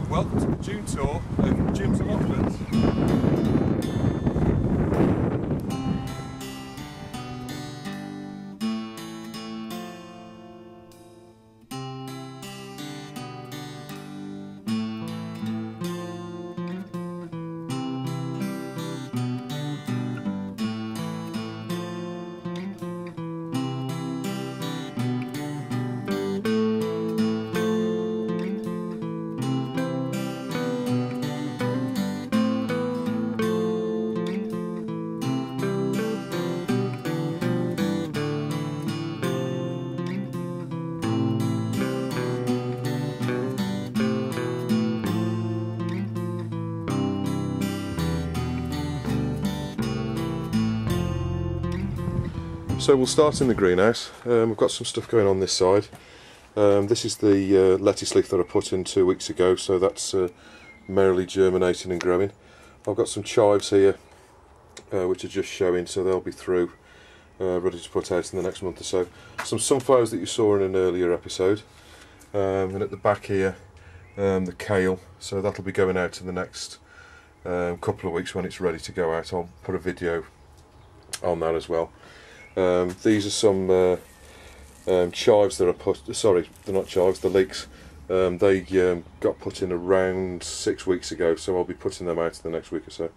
Welcome to the June tour of Jim's Allotment. So we'll start in the greenhouse. We've got some stuff going on this side. This is the lettuce leaf that I put in 2 weeks ago, so that's merrily germinating and growing. I've got some chives here which are just showing, so they'll be through, ready to put out in the next month or so. Some sunflowers that you saw in an earlier episode, and at the back here the kale, so that'll be going out in the next couple of weeks when it's ready to go out. I'll put a video on that as well. These are some chives that are put, sorry, they're not chives, they're leeks. They got put in around 6 weeks ago, so I'll be putting them out in the next week or so.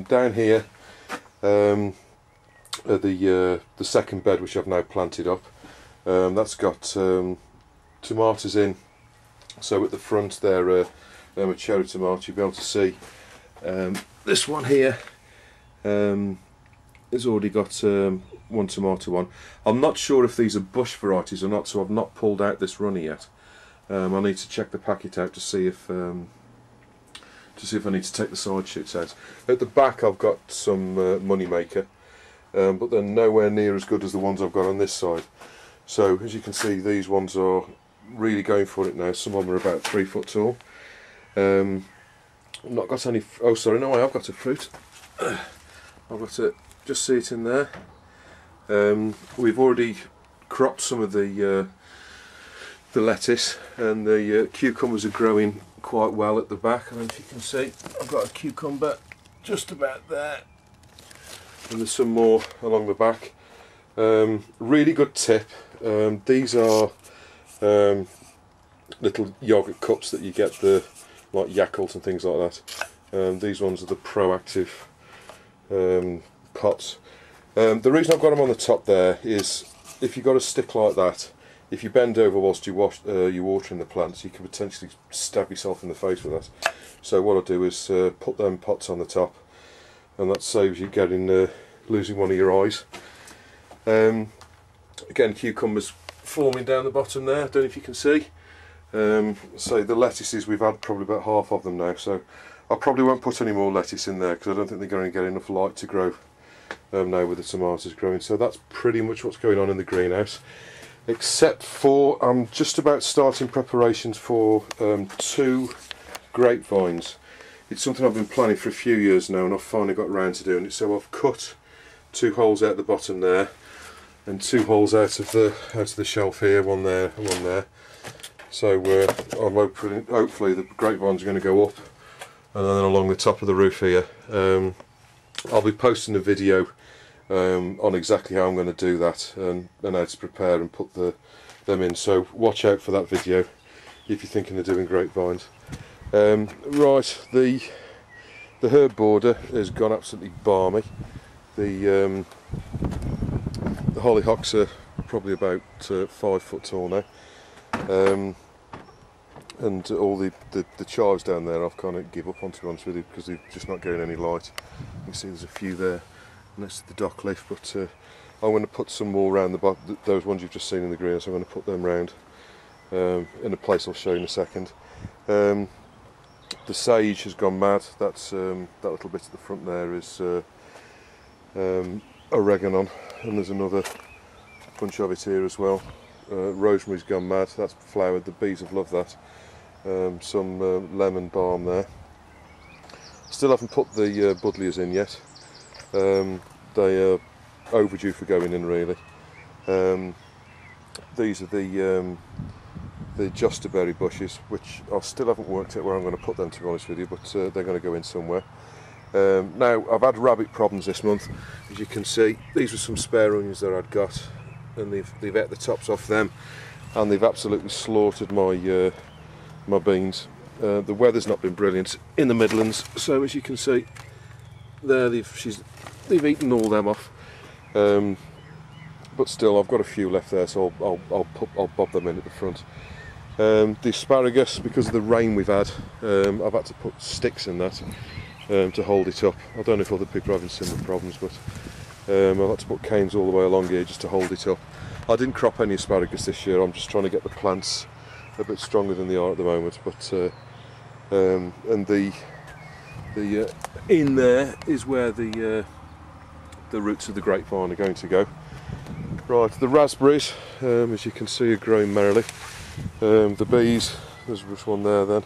Down here, the second bed, which I've now planted up, that's got tomatoes in. So at the front there are a cherry tomato. You'll be able to see this one here. It's already got one tomato on. I'm not sure if these are bush varieties or not, so I've not pulled out this runner yet. I need to check the packet out to see if I need to take the side shoots out. At the back I've got some money maker, but they're nowhere near as good as the ones I've got on this side. So as you can see, these ones are really going for it now. Some of them are about 3 foot tall. I've not got any. Oh, sorry, no, I have got a fruit. I've got a. Just see it in there. We've already cropped some of the lettuce, and the cucumbers are growing quite well at the back. I don't know if you can see. I've got a cucumber just about there, and there's some more along the back. Really good tip. These are little yogurt cups that you get, the like Yakult and things like that. These ones are the Proactive pots. The reason I've got them on the top there is if you've got a stick like that, if you bend over whilst you're watering the plants, you can potentially stab yourself in the face with that. So what I'll do is put them pots on the top, and that saves you losing one of your eyes. Again, cucumbers forming down the bottom there, I don't know if you can see. So the lettuces, we've had probably about half of them now, so I probably won't put any more lettuce in there because I don't think they're going to get enough light to grow now with the tomatoes growing. So that's pretty much what's going on in the greenhouse, except for I'm just about starting preparations for 2 grapevines. It's something I've been planning for a few years now, and I've finally got around to doing it. So I've cut 2 holes out the bottom there, and 2 holes out of the shelf here, one there and one there. So I'm hoping, hopefully the grapevines are going to go up, and then along the top of the roof here. I'll be posting a video on exactly how I'm going to do that, and how to prepare and put them in. So watch out for that video if you're thinking of doing grapevines. Right, the herb border has gone absolutely balmy. The hollyhocks are probably about 5 foot tall now. And all the chives down there I've kind of give up on, to be honest with you, because they're just not getting any light. You can see there's a few there next to the dock leaf, but I'm going to put some more around the bottom. Those ones you've just seen in the greenhouse, I'm going to put them round in a place I'll show you in a second. The sage has gone mad. That's that little bit at the front there is oregano, and there's another bunch of it here as well. Rosemary's gone mad. That's flowered. The bees have loved that. Some lemon balm there. Still haven't put the buddleias in yet. They are overdue for going in, really. These are the the josterberry bushes, which I still haven't worked out where I'm going to put them, to be honest with you, but they're going to go in somewhere. Now, I've had rabbit problems this month. As you can see, these were some spare onions that I'd got, and they've ate the tops off them, and they've absolutely slaughtered my my beans. The weather's not been brilliant in the Midlands, so as you can see there, they've eaten all them off. But still, I've got a few left there, so I'll bob them in at the front. The asparagus, because of the rain we've had, I've had to put sticks in that to hold it up. I don't know if other people are having similar problems, but I've had to put canes all the way along here just to hold it up. I didn't crop any asparagus this year. I'm just trying to get the plants a bit stronger than they are at the moment. But and the in there is where the roots of the grapevine are going to go. Right, the raspberries, as you can see, are growing merrily. The bees, there's one there then,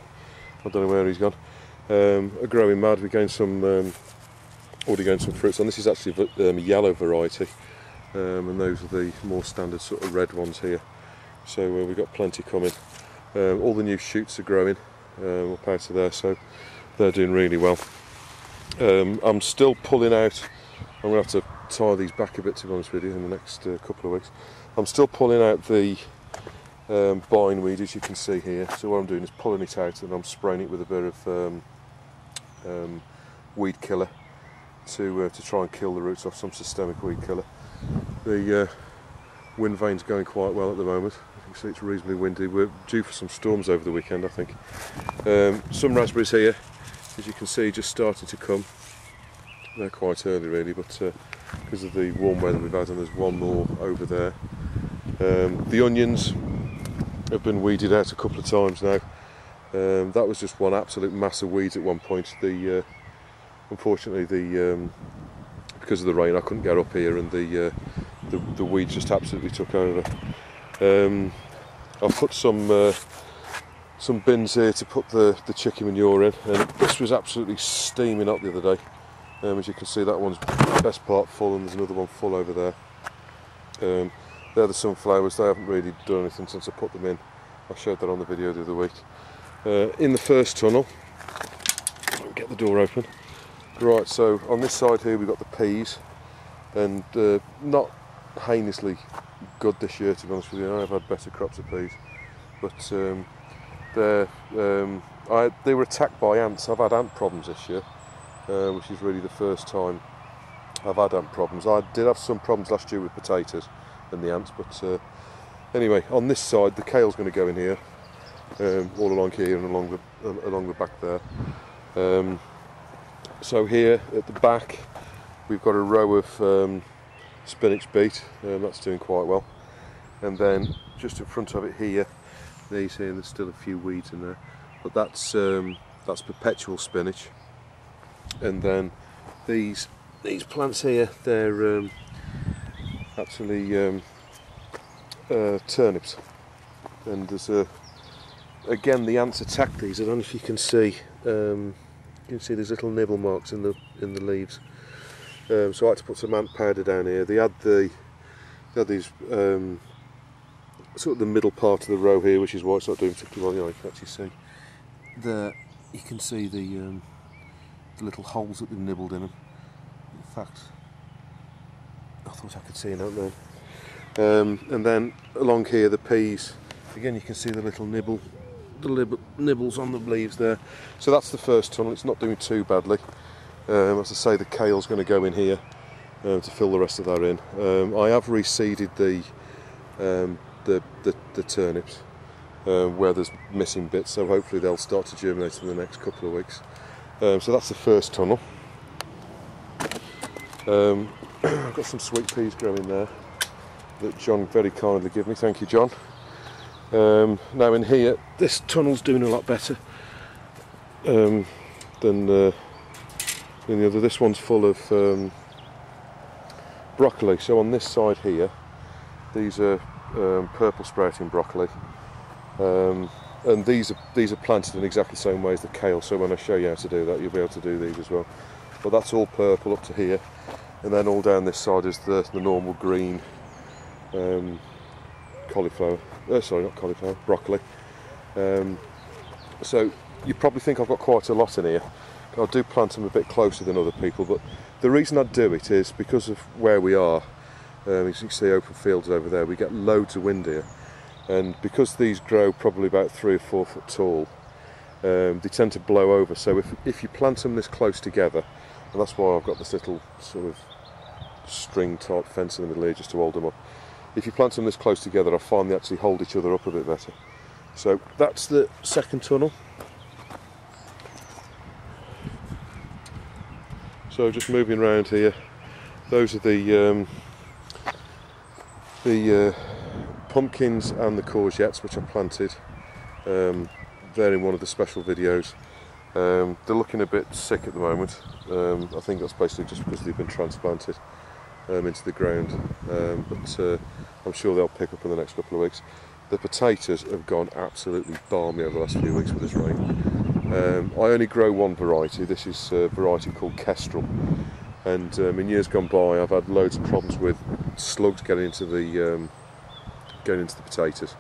I don't know where he's gone, are growing mad. We're getting some, already getting some fruits on. This is actually a yellow variety, and those are the more standard sort of red ones here. So we've got plenty coming. All the new shoots are growing up out of there, so they're doing really well. I'm still pulling out, I'm going to have to tie these back a bit, to be honest with you, in the next couple of weeks. I'm still pulling out the bindweed, as you can see here. So what I'm doing is pulling it out, and I'm spraying it with a bit of weed killer to try and kill the roots off, some systemic weed killer. The wind vane's going quite well at the moment. You can see it's reasonably windy. We're due for some storms over the weekend, I think. Some raspberries here, as you can see, just starting to come. They're quite early really, but because of the warm weather we've had, and there's one more over there. The onions have been weeded out a couple of times now. That was just one absolute mass of weeds at one point. Unfortunately, because of the rain, I couldn't get up here, and the weeds just absolutely took over. I've put some bins here to put the chicken manure in, and this was absolutely steaming up the other day. As you can see, that one's best part full, and there's another one full over there. They're the sunflowers. They haven't really done anything since I put them in. I showed that on the video the other week. In the first tunnel, get the door open. Right, so on this side here we've got the peas, and not heinously good this year, to be honest with you. I've had better crops of peas, but they were attacked by ants. I've had ant problems this year. Which is really the first time I've had ant problems. I did have some problems last year with potatoes and the ants, but anyway, on this side the kale's going to go in here, all along here and along the back there. So here at the back we've got a row of spinach beet, that's doing quite well, and then just in front of it here, there's still a few weeds in there, but that's perpetual spinach. And then these plants here, they're actually turnips, and there's again the ants attack these. I don't know if you can see. You can see there's little nibble marks in the leaves. So I had to put some ant powder down here. They had these sort of the middle part of the row here, which is why it's not doing particularly well. You can actually see there. You can see the little holes that they've nibbled in them. In fact, I thought I could see them out there. And then along here, the peas. Again, you can see the little nibbles on the leaves there. So that's the first tunnel. It's not doing too badly. As I say, the kale's going to go in here to fill the rest of that in. I have reseeded the turnips where there's missing bits, so hopefully they'll start to germinate in the next couple of weeks. So that's the first tunnel. I've got some sweet peas growing there that John very kindly gave me. Thank you, John. Now in here, this tunnel's doing a lot better than the other. This one's full of broccoli. So on this side here, these are purple sprouting broccoli. And these are planted in exactly the same way as the kale, so when I show you how to do that, you'll be able to do these as well. But that's all purple up to here, and then all down this side is the normal green cauliflower. Sorry, not cauliflower, broccoli. So you probably think I've got quite a lot in here. I do plant them a bit closer than other people, but the reason I do it is because of where we are. As you can see, open fields over there, we get loads of wind here, and because these grow probably about 3 or 4 foot tall, they tend to blow over. So if you plant them this close together, and that's why I've got this little sort of string type fence in the middle here just to hold them up. If you plant them this close together, I find they actually hold each other up a bit better. So that's the second tunnel. So just moving around here, those are the pumpkins and the courgettes which I planted. They're in one of the special videos. They're looking a bit sick at the moment. I think that's basically just because they've been transplanted into the ground, but I'm sure they'll pick up in the next couple of weeks. The potatoes have gone absolutely balmy over the last few weeks with this rain. I only grow one variety. This is a variety called Kestrel, and in years gone by I've had loads of problems with slugs getting into the potatoes,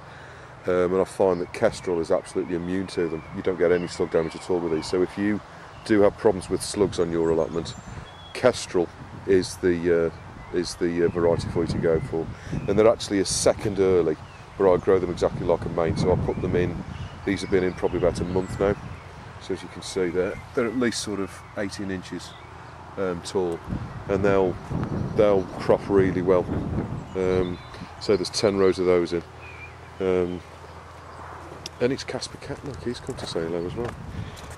and I find that Kestrel is absolutely immune to them. You don't get any slug damage at all with these. So if you do have problems with slugs on your allotment, Kestrel is the variety for you to go for. And they're actually a second early, but I grow them exactly like a main. So I put them in. These have been in probably about a month now. So as you can see, they're at least sort of 18 inches tall, and they'll crop really well. So there's 10 rows of those in. And it's Casper Cat, look, he's come to say hello as well.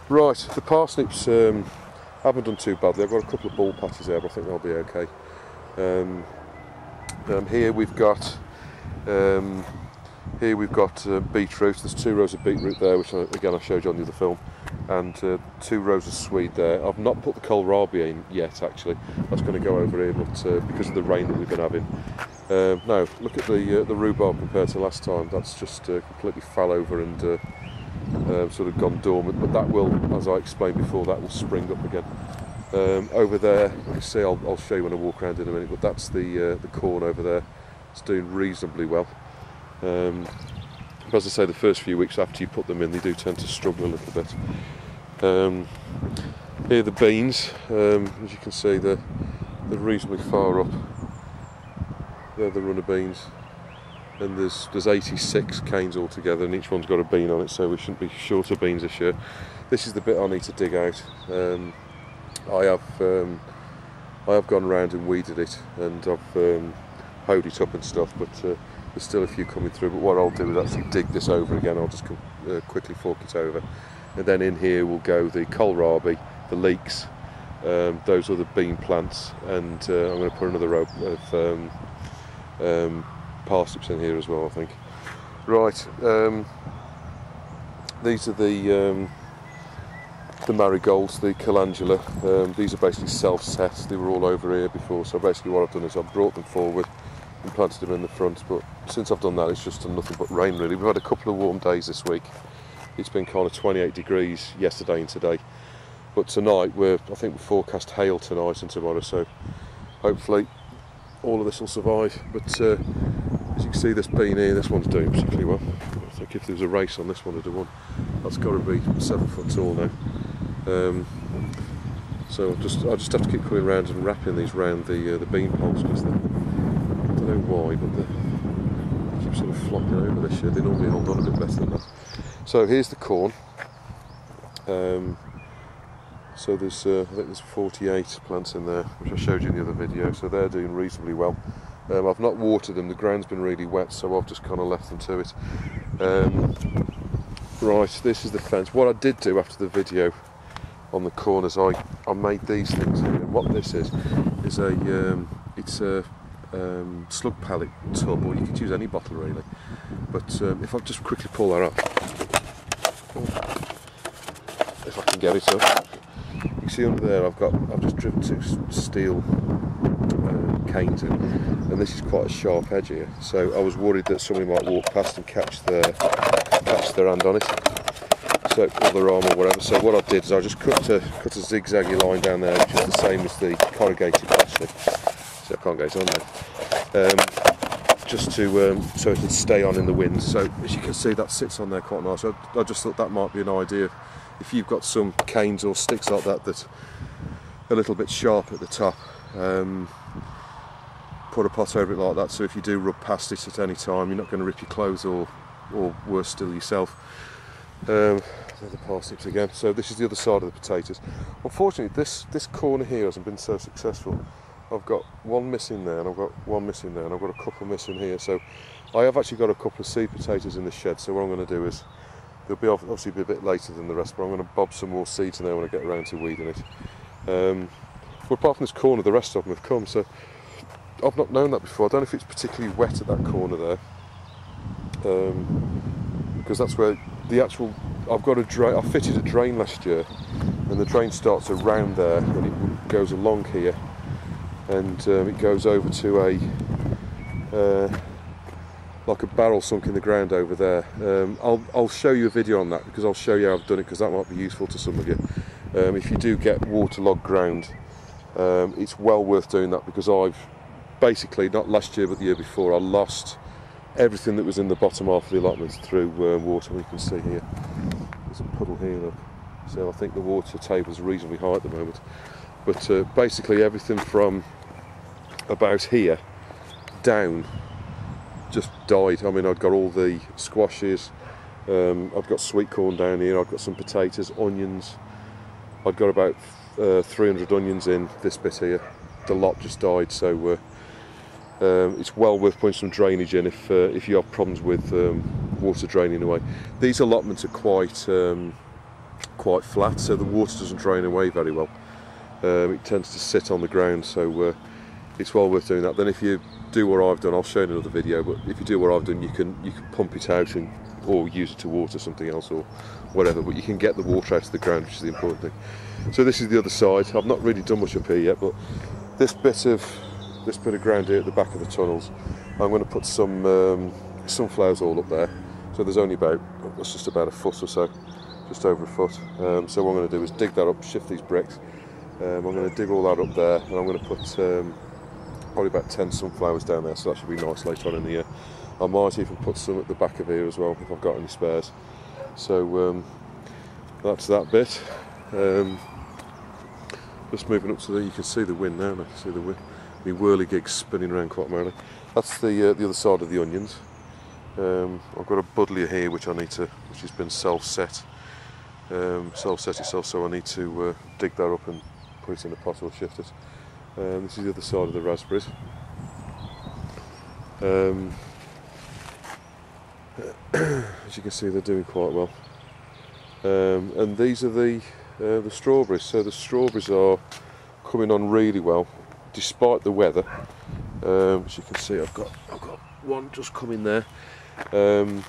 Right, the parsnips haven't done too badly. I've got a couple of ball patches there, but I think they'll be okay. Here we've got beetroot. There's 2 rows of beetroot there, which again I showed you on the other film, and 2 rows of swede there. I've not put the kohlrabi in yet, actually. That's going to go over here, but because of the rain that we've been having. No, look at the rhubarb compared to last time. That's just completely fell over and sort of gone dormant. But that will, as I explained before, that will spring up again. Over there, you can see, I'll show you when I walk around in a minute. But that's the corn over there. It's doing reasonably well. But as I say, the first few weeks after you put them in, they do tend to struggle a little bit. Here are the beans. As you can see, they're reasonably far up. They're the runner beans, and there's 86 canes altogether, and each one's got a bean on it, so we shouldn't be short of beans this year. This is the bit I need to dig out. I have gone around and weeded it, and I've hoed it up and stuff, but there's still a few coming through. But what I'll do is actually dig this over again. I'll just quickly fork it over, and then in here will go the kohlrabi, the leeks, those are the bean plants, and I'm going to put another row of parsnips in here as well, I think. Right, these are the marigolds, the calendula. These are basically self-set. They were all over here before, so basically what I've done is I've brought them forward and planted them in the front, but since I've done that it's just done nothing but rain really. We've had a couple of warm days this week. It's been kind of 28 degrees yesterday and today, but tonight I think we're forecast hail tonight and tomorrow, so hopefully all of this will survive. But as you can see, this bean here, this one's doing particularly well. I think if there was a race on this one, I'd have won. That's got to be 7 foot tall now. So I'll just have to keep coming around and wrapping these round the bean poles, because I don't know why, but they keep sort of flopping over this year. They normally hold on a bit better than that. So here's the corn. So there's I think there's 48 plants in there, which I showed you in the other video, so they're doing reasonably well. I've not watered them, the ground's been really wet, so I've just kind of left them to it. Right, this is the fence. What I did do after the video on the corn is I made these things here, and what this is it's a slug pellet tub, or you could use any bottle really, but if I just quickly pull that up, if I can get it up. You see under there I've just driven 2 steel canes in, and this is quite a sharp edge here, so I was worried that somebody might walk past and catch their hand on it, so, or their arm or whatever. So what I did is I just cut a zigzaggy line down there, which is the same as the corrugated plastic. So I can't get it on there. just to so it'll stay on in the wind. So as you can see, that sits on there quite nice. I just thought that might be an idea if you've got some canes or sticks like that that are a little bit sharp at the top. Put a pot over it like that, so if you do rub past it at any time, you're not going to rip your clothes or worse still yourself. The parsnips again. So this is the other side of the potatoes. Unfortunately, this corner here hasn't been so successful. I've got one missing there, and I've got one missing there, and I've got a couple missing here. So I have actually got a couple of seed potatoes in the shed. So what I'm going to do is, they'll be obviously be a bit later than the rest, but I'm going to bob some more seeds in there when I get around to weeding it. But apart from this corner, the rest of them have come. So I've not known that before. I don't know if it's particularly wet at that corner there, because that's where the actual, I've got a drain. I fitted a drain last year, and the drain starts around there, and it goes along here, and it goes over to a like a barrel sunk in the ground over there. I'll show you a video on that, because I'll show you how I've done it, because that might be useful to some of you. If you do get waterlogged ground, it's well worth doing that, because I've basically, not last year but the year before, I lost everything that was in the bottom half of the allotment through water. You can see here, there's a puddle here, look. So I think the water table is reasonably high at the moment. But basically everything from about here down just died. I mean, I've got all the squashes, I've got sweet corn down here, I've got some potatoes, onions. I've got about 300 onions in this bit here. The lot just died, so it's well worth putting some drainage in if you have problems with water draining away. These allotments are quite flat, so the water doesn't drain away very well. It tends to sit on the ground, so it's well worth doing that. Then if you do what I've done, I'll show you in another video, but if you do what I've done, you can pump it out or use it to water something else or whatever, but you can get the water out of the ground, which is the important thing. So this is the other side. I've not really done much up here yet, but this bit of ground here at the back of the tunnels, I'm going to put some sunflowers all up there. So there's only about, that's just about a foot or so, just over a foot. So what I'm going to do is dig that up, shift these bricks. I'm going to dig all that up there, and I'm going to put probably about 10 sunflowers down there, so that should be nice later on in the year. I might even put some at the back of here as well, if I've got any spares. So that's that bit. Just moving up to there, you can see the wind now, I can see the wind. The whirligig spinning around quite merrily. That's the other side of the onions. I've got a buddleia here which has been self-set itself, so I need to dig that up and put it in a pot or shift it. This is the other side of the raspberries. As you can see, they're doing quite well. And these are the strawberries. So the strawberries are coming on really well, despite the weather. As you can see, I've got one just coming there, and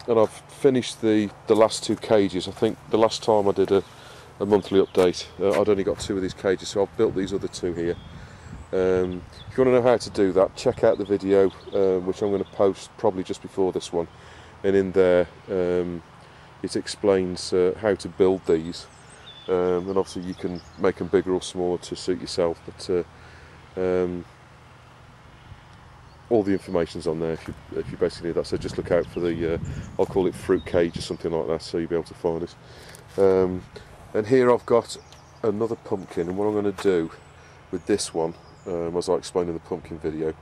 I've finished the last 2 cages. I think the last time I did a monthly update, I'd only got 2 of these cages, so I've built these other 2 here. If you want to know how to do that, check out the video which I'm going to post probably just before this one, and in there it explains how to build these, and obviously you can make them bigger or smaller to suit yourself, but all the information's on there if you basically need that. So just look out for the I'll call it fruit cage or something like that, so you'll be able to find it. And here I've got another pumpkin, and what I'm going to do with this one, as I explained in the pumpkin video,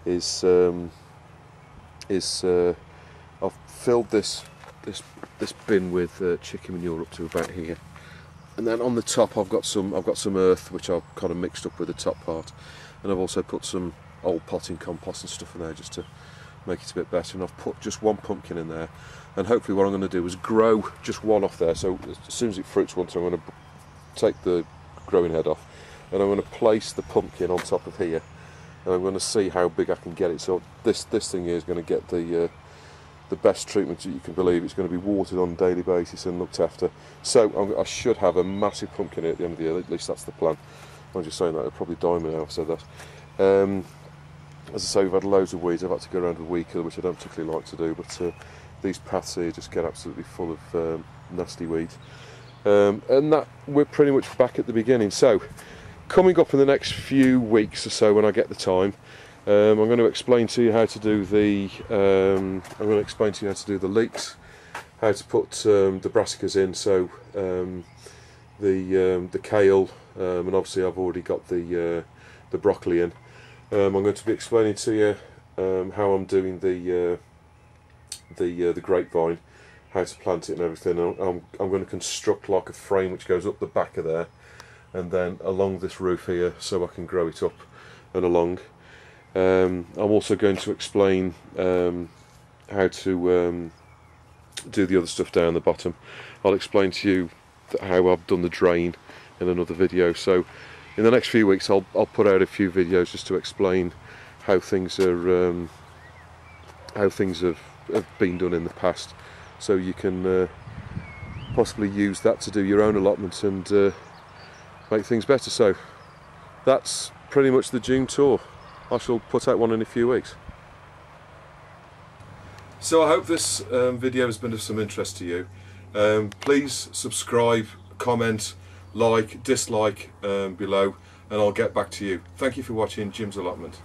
is I've filled this bin with chicken manure up to about here, and then on the top I've got some earth which I've kind of mixed up with the top part, and I've also put some old potting compost and stuff in there just to make it a bit better, and I've put just one pumpkin in there, and hopefully what I'm going to do is grow just one off there. So as soon as it fruits once, I'm going to take the growing head off, and I'm going to place the pumpkin on top of here, and I'm going to see how big I can get it. So this thing here is going to get the best treatment that you can believe. It's going to be watered on a daily basis and looked after. So I should have a massive pumpkin here at the end of the year. At least that's the plan. I'm just saying that, it'll probably die me now I've said that. As I say, we've had loads of weeds. I've had to go around with weed killer, which I don't particularly like to do, but these paths here just get absolutely full of nasty weeds. And that, we're pretty much back at the beginning. So coming up in the next few weeks or so, when I get the time, I'm going to explain to you how to do the leeks, how to put the brassicas in, so the kale, and obviously I've already got the broccoli in. I'm going to be explaining to you how I'm doing the grapevine, how to plant it and everything. I'm going to construct like a frame which goes up the back of there and then along this roof here, so I can grow it up and along. I'm also going to explain how to do the other stuff down the bottom. I'll explain to you how I've done the drain in another video. So in the next few weeks I'll put out a few videos just to explain how things are have been done in the past, so you can possibly use that to do your own allotment and make things better. So that's pretty much the June tour. I shall put out one in a few weeks. So I hope this video has been of some interest to you. Please subscribe, comment, like, dislike below, and I'll get back to you. Thank you for watching Jim's Allotment.